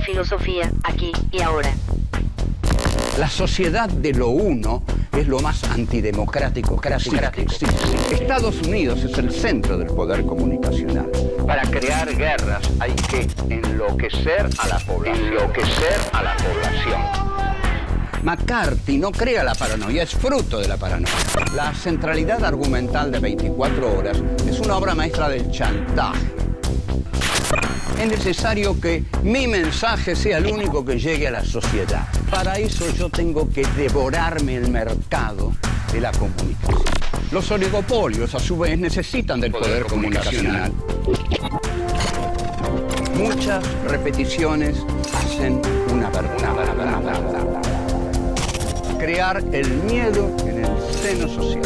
Filosofía, aquí y ahora. La sociedad de lo uno es lo más antidemocrático que existe. Estados Unidos es el centro del poder comunicacional. Para crear guerras hay que enloquecer a la población. McCarthy no crea la paranoia, es fruto de la paranoia. La centralidad argumental de 24 horas es una obra maestra del chantaje. Es necesario que mi mensaje sea el único que llegue a la sociedad. Para eso yo tengo que devorarme el mercado de la comunicación. Los oligopolios, a su vez, necesitan del poder comunicacional. Muchas repeticiones hacen una verdad. Crear el miedo en el seno social.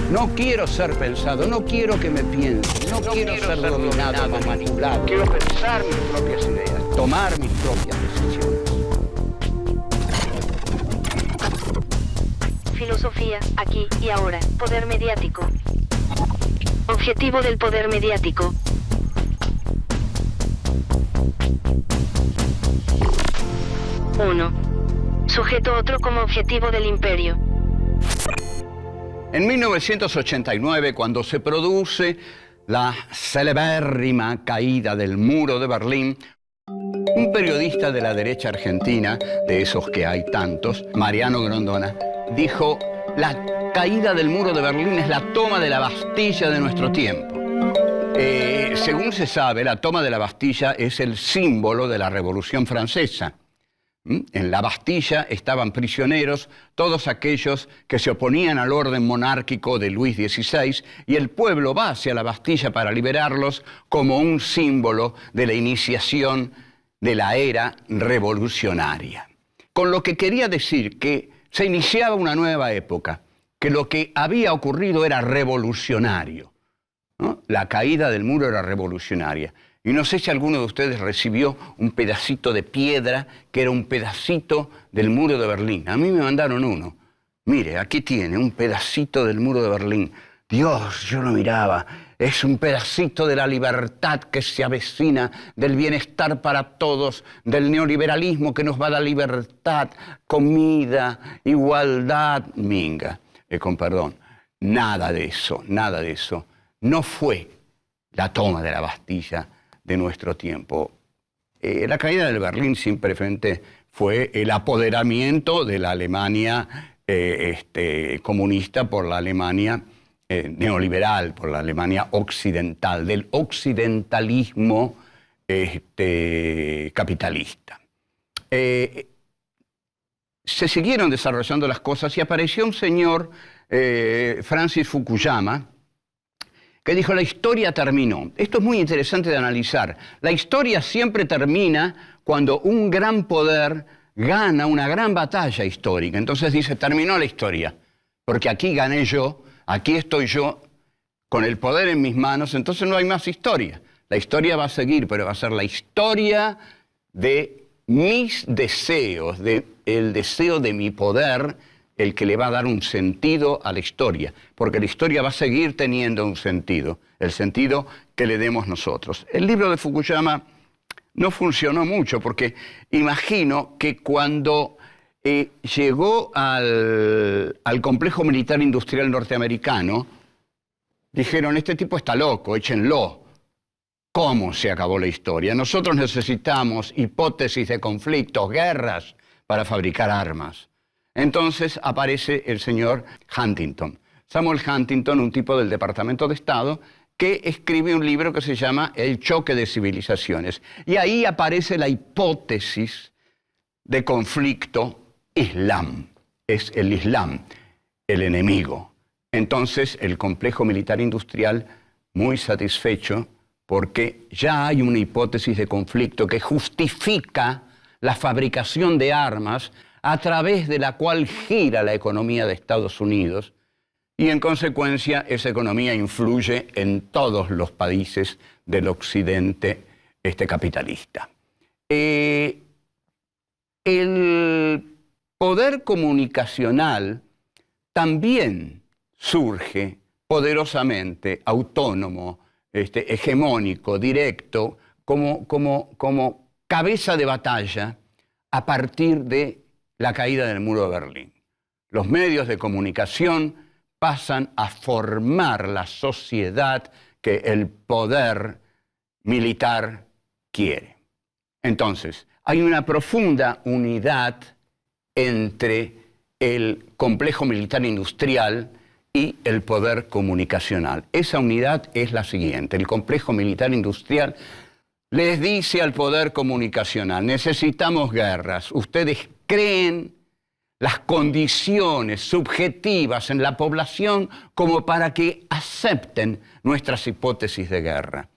No quiero ser pensado, no quiero que me piensen, no quiero ser dominado, manipulado. Quiero pensar mis propias ideas, tomar mis propias decisiones. Filosofía, aquí y ahora. Poder mediático. Objetivo del poder mediático. Uno. Sujeto otro como objetivo del imperio. En 1989, cuando se produce la celebérrima caída del muro de Berlín, un periodista de la derecha argentina, de esos que hay tantos, Mariano Grondona, dijo: la caída del muro de Berlín es la toma de la Bastilla de nuestro tiempo. Según se sabe, la toma de la Bastilla es el símbolo de la Revolución Francesa. En la Bastilla estaban prisioneros todos aquellos que se oponían al orden monárquico de Luis XVI, y el pueblo va hacia la Bastilla para liberarlos como un símbolo de la iniciación de la era revolucionaria. Con lo que quería decir que se iniciaba una nueva época, que lo que había ocurrido era revolucionario, ¿no? La caída del muro era revolucionaria. Y no sé si alguno de ustedes recibió un pedacito de piedra que era un pedacito del muro de Berlín. A mí me mandaron uno. Mire, aquí tiene un pedacito del muro de Berlín. Dios, yo lo miraba. Es un pedacito de la libertad que se avecina, del bienestar para todos, del neoliberalismo que nos va a dar libertad, comida, igualdad, minga. Con perdón, nada de eso. No fue la toma de la Bastilla de nuestro tiempo. La caída del Berlín simplemente fue el apoderamiento de la Alemania comunista por la Alemania neoliberal, por la Alemania occidental, del occidentalismo capitalista. Se siguieron desarrollando las cosas y apareció un señor, Francis Fukuyama, que dijo: la historia terminó. Esto es muy interesante de analizar. La historia siempre termina cuando un gran poder gana una gran batalla histórica. Entonces dice: terminó la historia, porque aquí gané yo, aquí estoy yo, con el poder en mis manos, entonces no hay más historia. La historia va a seguir, pero va a ser la historia de mis deseos, el deseo de mi poder, el que le va a dar un sentido a la historia, porque la historia va a seguir teniendo un sentido, el sentido que le demos nosotros. El libro de Fukuyama no funcionó mucho, porque imagino que cuando llegó al complejo militar industrial norteamericano, dijeron: este tipo está loco, échenlo. ¿Cómo se acabó la historia? Nosotros necesitamos hipótesis de conflictos, guerras, para fabricar armas. Entonces aparece el señor Huntington, Samuel Huntington, un tipo del Departamento de Estado, que escribe un libro que se llama El choque de civilizaciones. Y ahí aparece la hipótesis de conflicto Islam. Es el Islam, el enemigo. Entonces el complejo militar industrial, muy satisfecho, porque ya hay una hipótesis de conflicto que justifica la fabricación de armas a través de la cual gira la economía de Estados Unidos, y en consecuencia esa economía influye en todos los países del occidente capitalista. El poder comunicacional también surge poderosamente, autónomo, hegemónico, directo, como cabeza de batalla a partir de la caída del muro de Berlín. Los medios de comunicación pasan a formar la sociedad que el poder militar quiere. Entonces, hay una profunda unidad entre el complejo militar industrial y el poder comunicacional. Esa unidad es la siguiente: el complejo militar industrial les dice al poder comunicacional: necesitamos guerras. Ustedes creen las condiciones subjetivas en la población como para que acepten nuestras hipótesis de guerra.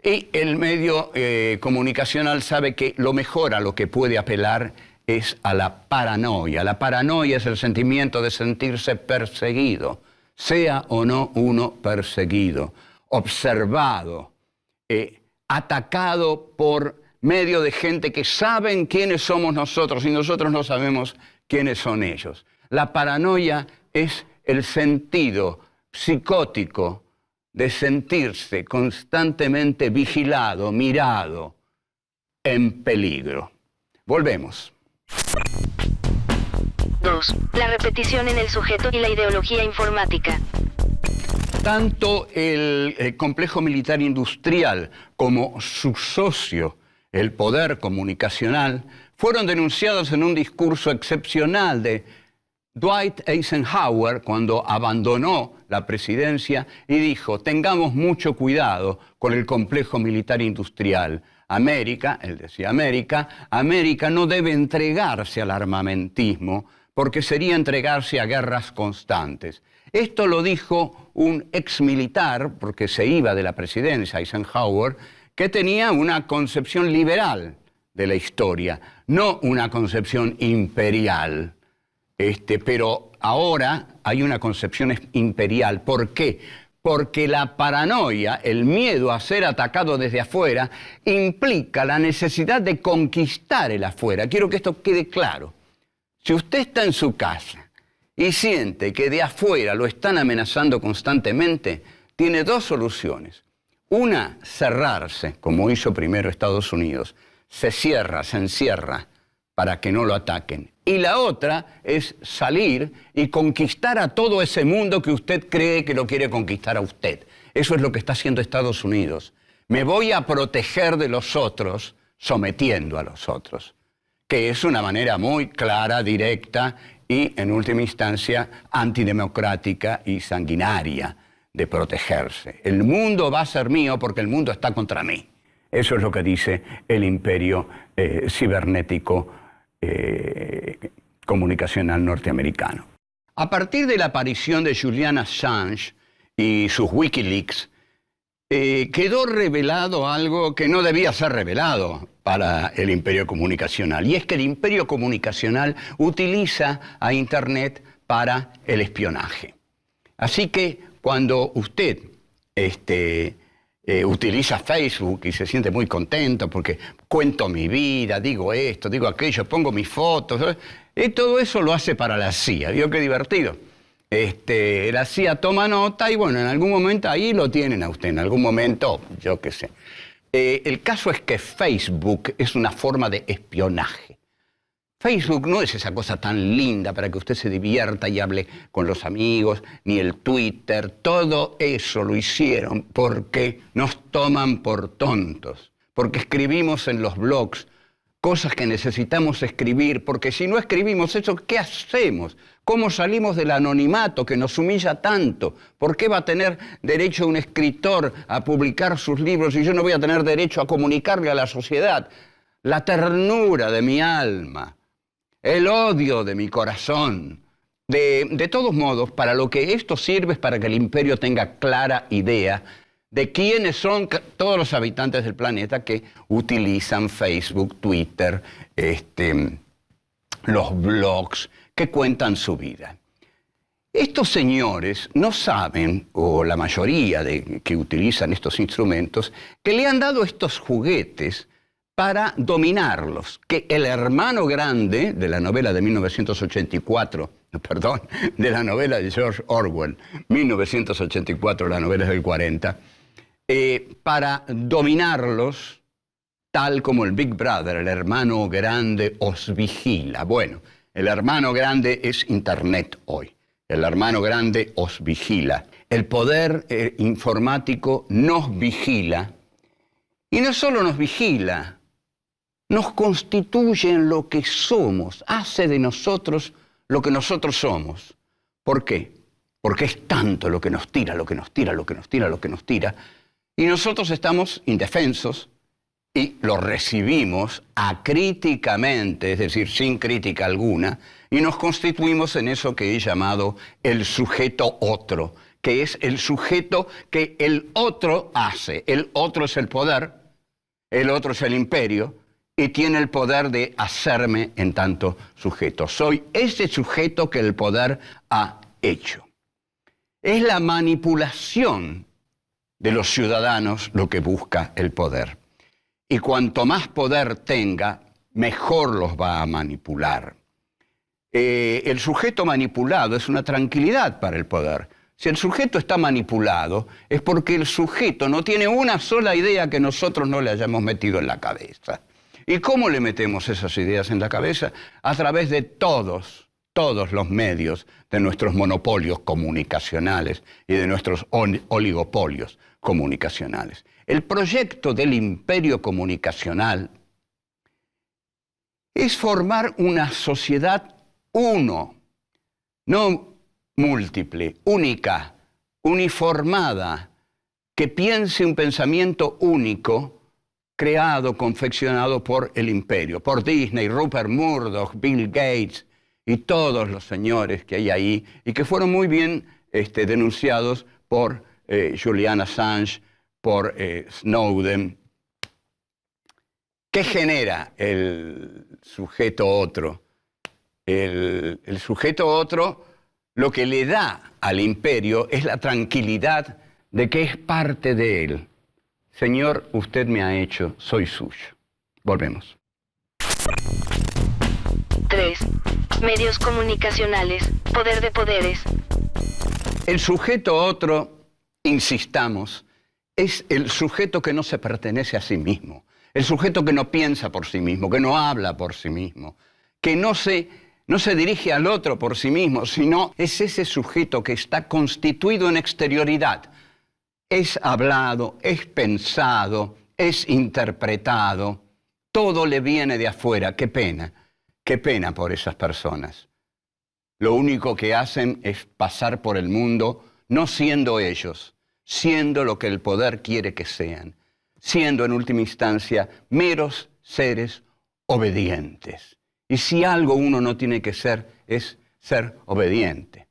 Y el medio comunicacional sabe que lo mejor a lo que puede apelar es a la paranoia. La paranoia es el sentimiento de sentirse perseguido, sea o no uno perseguido, observado, atacado por medio de gente que saben quiénes somos nosotros y nosotros no sabemos quiénes son ellos. La paranoia es el sentido psicótico de sentirse constantemente vigilado, mirado, en peligro. Volvemos. 2. La repetición en el sujeto y la ideología informática. Tanto el complejo militar industrial como su socio, el poder comunicacional, fueron denunciados en un discurso excepcional de Dwight Eisenhower cuando abandonó la presidencia y dijo: tengamos mucho cuidado con el complejo militar industrial. América, él decía América no debe entregarse al armamentismo porque sería entregarse a guerras constantes. Esto lo dijo un exmilitar, porque se iba de la presidencia, Eisenhower, que tenía una concepción liberal de la historia, no una concepción imperial. Pero ahora hay una concepción imperial. ¿Por qué? Porque la paranoia, el miedo a ser atacado desde afuera, implica la necesidad de conquistar el afuera. Quiero que esto quede claro. Si usted está en su casa y siente que de afuera lo están amenazando constantemente, tiene dos soluciones. Una, cerrarse, como hizo primero Estados Unidos. Se cierra, se encierra para que no lo ataquen. Y la otra es salir y conquistar a todo ese mundo que usted cree que lo quiere conquistar a usted. Eso es lo que está haciendo Estados Unidos. Me voy a proteger de los otros sometiendo a los otros, que es una manera muy clara, directa y, en última instancia, antidemocrática y sanguinaria de protegerse. El mundo va a ser mío porque el mundo está contra mí. Eso es lo que dice el imperio cibernético comunicacional norteamericano. A partir de la aparición de Julian Assange y sus Wikileaks, quedó revelado algo que no debía ser revelado para el imperio comunicacional, y es que el imperio comunicacional utiliza a Internet para el espionaje. Así que cuando usted utiliza Facebook y se siente muy contento porque cuento mi vida, digo esto, digo aquello, pongo mis fotos, y todo eso lo hace para la CIA. ¿Vio qué divertido? La CIA toma nota y bueno, en algún momento ahí lo tienen a usted, en algún momento, yo qué sé. El caso es que Facebook es una forma de espionaje. Facebook no es esa cosa tan linda para que usted se divierta y hable con los amigos, ni el Twitter. Todo eso lo hicieron porque nos toman por tontos, porque escribimos en los blogs cosas que necesitamos escribir, porque si no escribimos eso, ¿qué hacemos? ¿Cómo salimos del anonimato que nos humilla tanto? ¿Por qué va a tener derecho un escritor a publicar sus libros y yo no voy a tener derecho a comunicarle a la sociedad la ternura de mi alma, el odio de mi corazón? De todos modos, para lo que esto sirve es para que el imperio tenga clara idea de quiénes son todos los habitantes del planeta que utilizan Facebook, Twitter, los blogs, que cuentan su vida. Estos señores no saben, o la mayoría de que utilizan estos instrumentos, que le han dado estos juguetes para dominarlos, que el hermano grande de la novela de 1984, perdón, de la novela de George Orwell, 1984, la novela es del 40, para dominarlos tal como el Big Brother, el hermano grande, os vigila. Bueno, el hermano grande es Internet hoy. El hermano grande os vigila. El poder informático nos vigila. Y no solo nos vigila, nos constituye en lo que somos, hace de nosotros lo que nosotros somos. ¿Por qué? Porque es tanto lo que nos tira, lo que nos tira, lo que nos tira, lo que nos tira, y nosotros estamos indefensos y lo recibimos acríticamente, es decir, sin crítica alguna, y nos constituimos en eso que he llamado el sujeto otro, que es el sujeto que el otro hace. El otro es el poder, el otro es el imperio, y tiene el poder de hacerme en tanto sujeto. Soy ese sujeto que el poder ha hecho. Es la manipulación de los ciudadanos lo que busca el poder. Y cuanto más poder tenga, mejor los va a manipular. El sujeto manipulado es una tranquilidad para el poder. Si el sujeto está manipulado, es porque el sujeto no tiene una sola idea que nosotros no le hayamos metido en la cabeza. ¿Y cómo le metemos esas ideas en la cabeza? A través de todos los medios de nuestros monopolios comunicacionales y de nuestros oligopolios comunicacionales. El proyecto del imperio comunicacional es formar una sociedad uno, no múltiple, única, uniformada, que piense un pensamiento único, creado, confeccionado por el imperio, por Disney, Rupert Murdoch, Bill Gates y todos los señores que hay ahí y que fueron muy bien denunciados por Julian Assange, por Snowden. ¿Qué genera el sujeto otro? El sujeto otro lo que le da al imperio es la tranquilidad de que es parte de él. Señor, usted me ha hecho, soy suyo. Volvemos. 3. Medios comunicacionales, poder de poderes. El sujeto otro, insistamos, es el sujeto que no se pertenece a sí mismo, el sujeto que no piensa por sí mismo, que no habla por sí mismo, que no se dirige al otro por sí mismo, sino es ese sujeto que está constituido en exterioridad. Es hablado, es pensado, es interpretado, todo le viene de afuera. Qué pena por esas personas. Lo único que hacen es pasar por el mundo no siendo ellos, siendo lo que el poder quiere que sean, siendo en última instancia meros seres obedientes. Y si algo uno no tiene que ser, es ser obediente.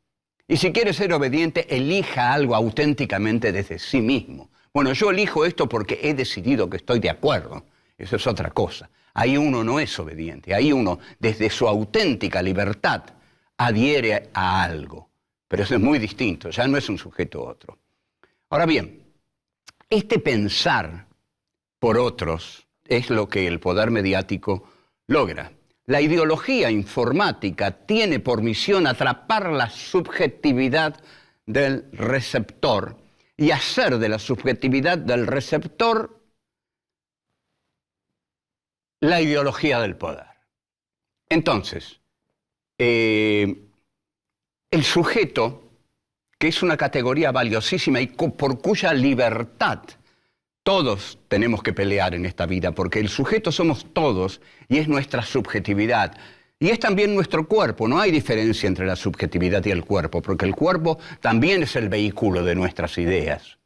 Y si quiere ser obediente, elija algo auténticamente desde sí mismo. Bueno, yo elijo esto porque he decidido que estoy de acuerdo. Eso es otra cosa. Ahí uno no es obediente. Ahí uno, desde su auténtica libertad, adhiere a algo. Pero eso es muy distinto. Ya no es un sujeto otro. Ahora bien, este pensar por otros es lo que el poder mediático logra. La ideología informática tiene por misión atrapar la subjetividad del receptor y hacer de la subjetividad del receptor la ideología del poder. Entonces, el sujeto, que es una categoría valiosísima y por cuya libertad todos tenemos que pelear en esta vida, porque el sujeto somos todos y es nuestra subjetividad. Y es también nuestro cuerpo, no hay diferencia entre la subjetividad y el cuerpo, porque el cuerpo también es el vehículo de nuestras ideas.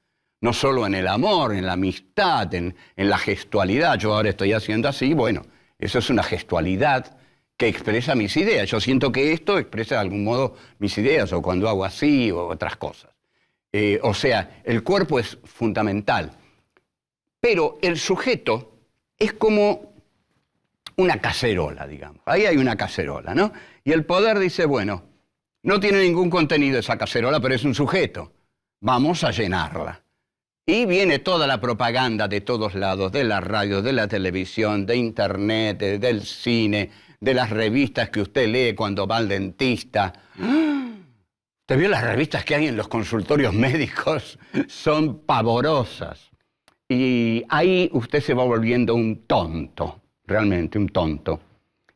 No solo en el amor, en la amistad, en la gestualidad. Yo ahora estoy haciendo así, bueno, eso es una gestualidad que expresa mis ideas. Yo siento que esto expresa de algún modo mis ideas, o cuando hago así, o otras cosas. O sea, el cuerpo es fundamental. Pero el sujeto es como una cacerola, digamos. Ahí hay una cacerola, ¿no? Y el poder dice, bueno, no tiene ningún contenido esa cacerola, pero es un sujeto. Vamos a llenarla. Y viene toda la propaganda de todos lados, de la radio, de la televisión, de internet, del cine, de las revistas que usted lee cuando va al dentista. ¿Usted vio las revistas que hay en los consultorios médicos? Son pavorosas. Y ahí usted se va volviendo un tonto, realmente un tonto,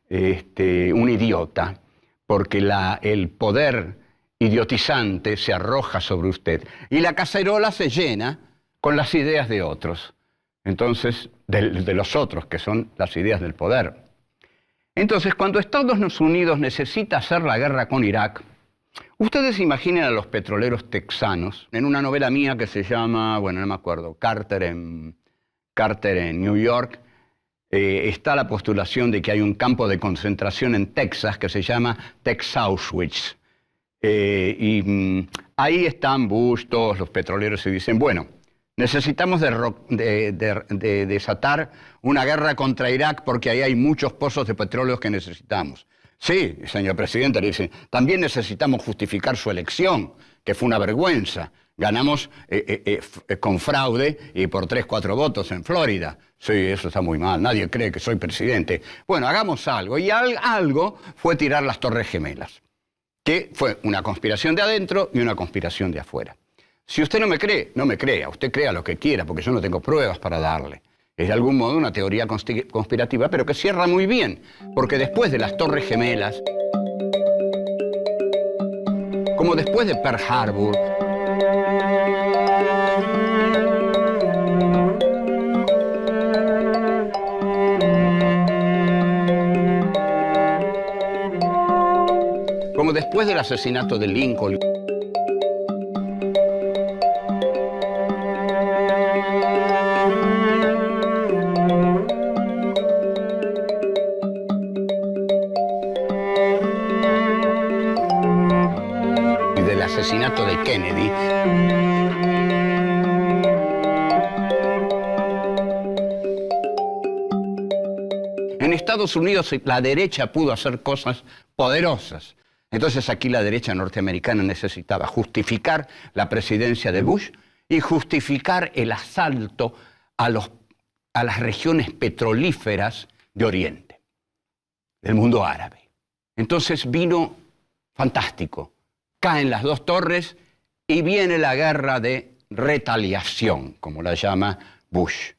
un idiota, porque el poder idiotizante se arroja sobre usted y la cacerola se llena con las ideas de otros. Entonces, de los otros, que son las ideas del poder. Entonces, cuando Estados Unidos necesita hacer la guerra con Irak, ustedes imaginen a los petroleros texanos, en una novela mía que se llama, bueno, no me acuerdo, Carter en New York, está la postulación de que hay un campo de concentración en Texas que se llama Tex Auschwitz. Ahí están Bush, todos los petroleros, y dicen, bueno, necesitamos desatar una guerra contra Irak porque ahí hay muchos pozos de petróleo que necesitamos. Sí, señor presidente, le dicen, también necesitamos justificar su elección, que fue una vergüenza. Ganamos con fraude y por 3, 4 votos en Florida. Sí, eso está muy mal, nadie cree que soy presidente. Bueno, hagamos algo. Y algo fue tirar las Torres Gemelas, que fue una conspiración de adentro y una conspiración de afuera. Si usted no me cree, no me crea. Usted crea lo que quiera, porque yo no tengo pruebas para darle. Es de algún modo una teoría conspirativa, pero que cierra muy bien, porque después de las Torres Gemelas, como después de Pearl Harbor, como después del asesinato de Lincoln, y del asesinato de Kennedy, en Estados Unidos la derecha pudo hacer cosas poderosas. Entonces aquí la derecha norteamericana necesitaba justificar la presidencia de Bush y justificar el asalto a las regiones petrolíferas de Oriente, del mundo árabe. Entonces vino fantástico. Caen las dos torres y viene la guerra de retaliación, como la llama Bush.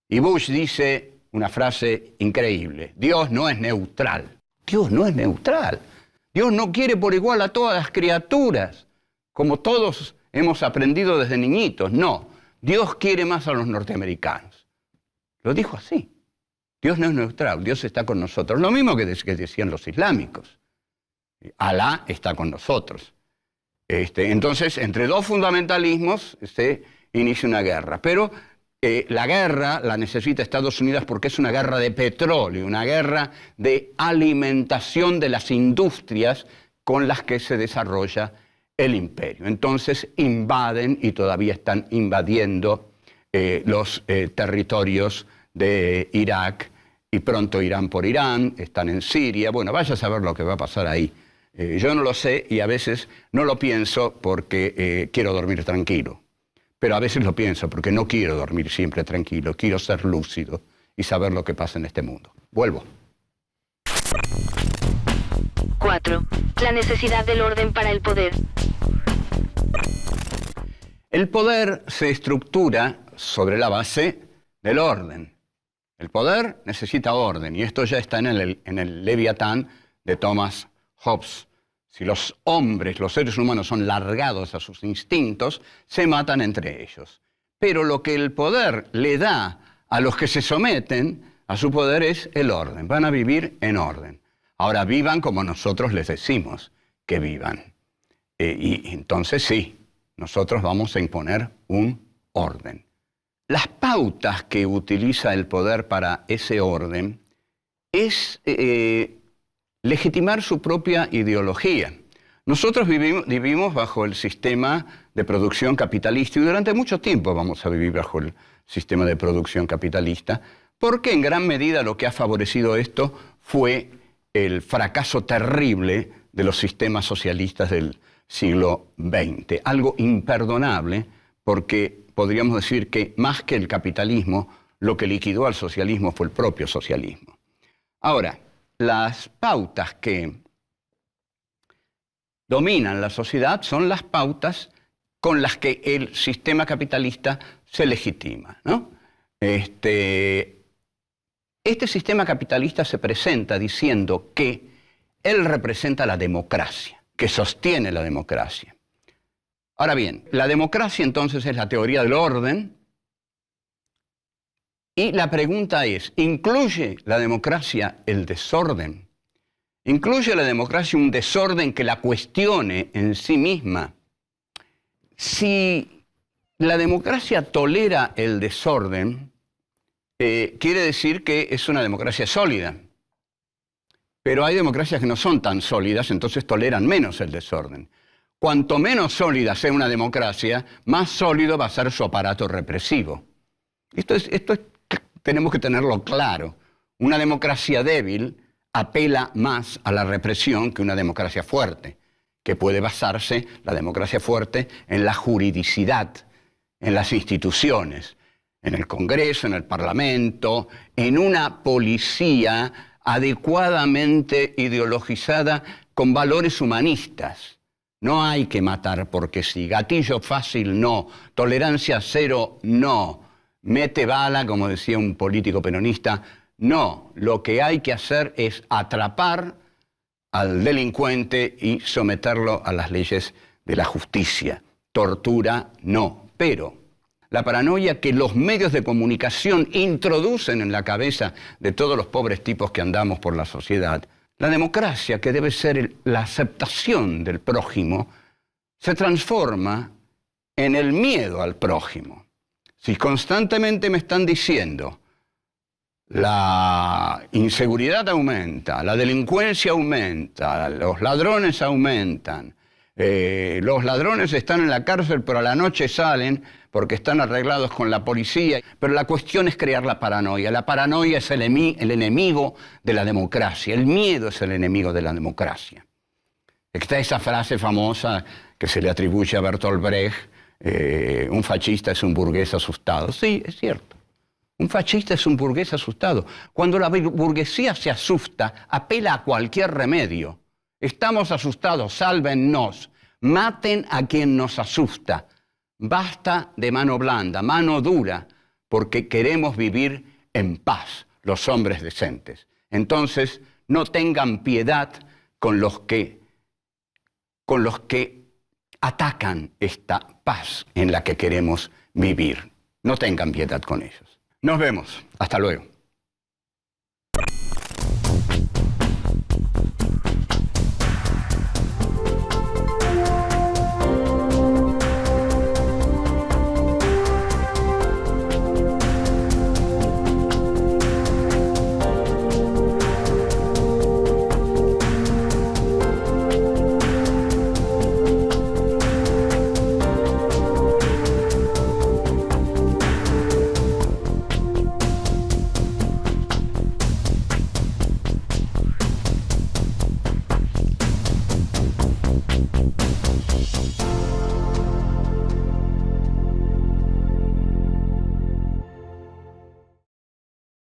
Y Bush dice una frase increíble: Dios no es neutral. Dios no es neutral. Dios no quiere por igual a todas las criaturas, como todos hemos aprendido desde niñitos. No, Dios quiere más a los norteamericanos. Lo dijo así. Dios no es neutral, Dios está con nosotros. Lo mismo que decían los islámicos. Alá está con nosotros. Entonces, entre dos fundamentalismos se inicia una guerra. Pero la guerra la necesita Estados Unidos porque es una guerra de petróleo, una guerra de alimentación de las industrias con las que se desarrolla el imperio. Entonces invaden y todavía están invadiendo los territorios de Irak y pronto irán por Irán, están en Siria. Bueno, vaya a saber lo que va a pasar ahí. Yo no lo sé y a veces no lo pienso porque quiero dormir tranquilo. Pero a veces lo pienso porque no quiero dormir siempre tranquilo, quiero ser lúcido y saber lo que pasa en este mundo. Vuelvo. 4. La necesidad del orden para el poder. El poder se estructura sobre la base del orden. El poder necesita orden y esto ya está en el Leviatán de Thomas Hobbes. Si los hombres, los seres humanos son largados a sus instintos, se matan entre ellos. Pero lo que el poder le da a los que se someten a su poder es el orden. Van a vivir en orden. Ahora vivan como nosotros les decimos que vivan. Y entonces sí, nosotros vamos a imponer un orden. Las pautas que utiliza el poder para ese orden es legitimar su propia ideología. Nosotros vivimos bajo el sistema de producción capitalista y durante mucho tiempo vamos a vivir bajo el sistema de producción capitalista porque en gran medida lo que ha favorecido esto fue el fracaso terrible de los sistemas socialistas del siglo XX. Algo imperdonable porque podríamos decir que más que el capitalismo, lo que liquidó al socialismo fue el propio socialismo. Ahora, las pautas que dominan la sociedad son las pautas con las que el sistema capitalista se legitima, ¿no? Este sistema capitalista se presenta diciendo que él representa la democracia, que sostiene la democracia. Ahora bien, la democracia entonces es la teoría del orden, y la pregunta es, ¿incluye la democracia el desorden? ¿Incluye la democracia un desorden que la cuestione en sí misma? Si la democracia tolera el desorden, quiere decir que es una democracia sólida. Pero hay democracias que no son tan sólidas, entonces toleran menos el desorden. Cuanto menos sólida sea una democracia, más sólido va a ser su aparato represivo. Tenemos que tenerlo claro. Una democracia débil apela más a la represión que una democracia fuerte, que puede basarse, la democracia fuerte, en la juridicidad, en las instituciones, en el Congreso, en el Parlamento, en una policía adecuadamente ideologizada con valores humanistas. No hay que matar porque sí. Gatillo fácil, no. Tolerancia cero, no. Mete bala, como decía un político peronista, no. Lo que hay que hacer es atrapar al delincuente y someterlo a las leyes de la justicia. Tortura, no. Pero la paranoia que los medios de comunicación introducen en la cabeza de todos los pobres tipos que andamos por la sociedad, la democracia, que debe ser la aceptación del prójimo, se transforma en el miedo al prójimo. Si constantemente me están diciendo la inseguridad aumenta, la delincuencia aumenta, los ladrones aumentan, los ladrones están en la cárcel pero a la noche salen porque están arreglados con la policía, pero la cuestión es crear la paranoia. La paranoia es el enemigo de la democracia, el miedo es el enemigo de la democracia. Está esa frase famosa que se le atribuye a Bertolt Brecht, un fascista es un burgués asustado. Sí, es cierto. Un fascista es un burgués asustado. Cuando la burguesía se asusta, apela a cualquier remedio. Estamos asustados, sálvennos, maten a quien nos asusta. Basta de mano blanda, mano dura, porque queremos vivir en paz, los hombres decentes. Entonces, no tengan piedad con los que atacan esta paz en la que queremos vivir. No tengan piedad con ellos. Nos vemos. Hasta luego.